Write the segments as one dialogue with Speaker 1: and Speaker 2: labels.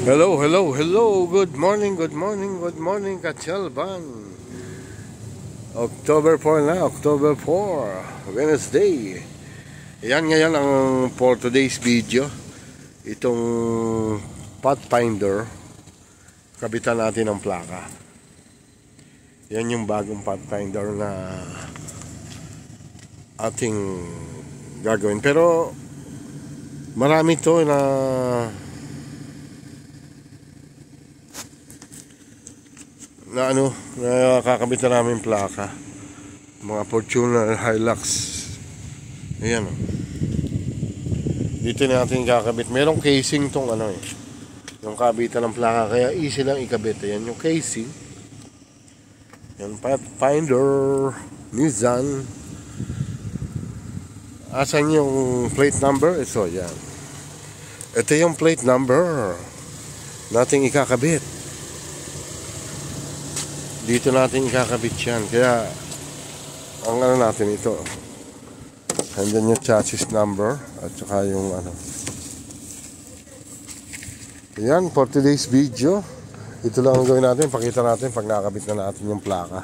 Speaker 1: Hello, hello, hello. Good morning, good morning, good morning, Kachalban. October 4 na, October 4, Wednesday. Yan ngayon ang for today's video. Itong Pathfinder, kabitan natin ng plaka. Yan yung bagong Pathfinder na ating gagawin. Pero marami to na nakakabit na namin plaka, mga Fortuner, Hilux. Ayan, dito natin kakabit. Merong casing tong yung kabitan ng plaka, kaya easy lang ikabit. Ayan yung casing. Yan, Pathfinder Nissan. Asan yung plate number? Ito, yan. Ito yung plate number nating ikakabit. Dito natin kakabit yan. Kaya ang natin ito, andyan yung chassis number at saka yung yan, for today's video, ito lang ang gawin natin. Pakita natin pag nakakabit na natin yung plaka.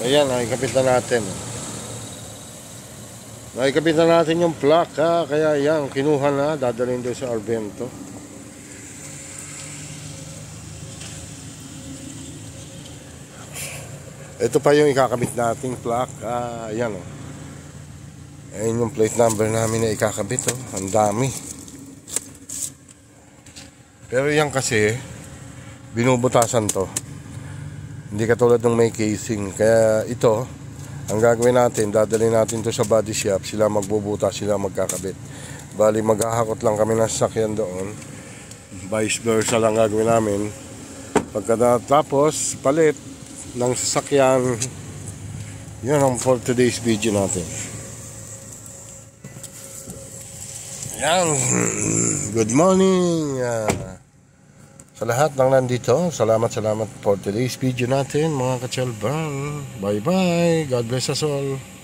Speaker 1: Ayan, nakikabit na natin. Nakikabit na natin yung plaka. Kaya yan, kinuha na, dadalhin doon sa Arvento. Ito pa yung ikakabit nating plaka. Ayan, ayun yung plate number namin na ikakabit. Ang dami. Pero yan kasi binubutasan to. Hindi katulad ng may casing. Kaya ito, ang gagawin natin, dadalhin natin to sa body shop. Sila magbubutas, sila magkakabit. Bali maghahakot lang kami ng sasakyan doon. Vice versa lang gagawin namin. Pagkatapos palit ng sasakyan. Yun ang for today's video natin. Yan. Good morning sa lahat ng nandito. Salamat for today's video natin, mga Kachalban. Bye bye. God bless us all.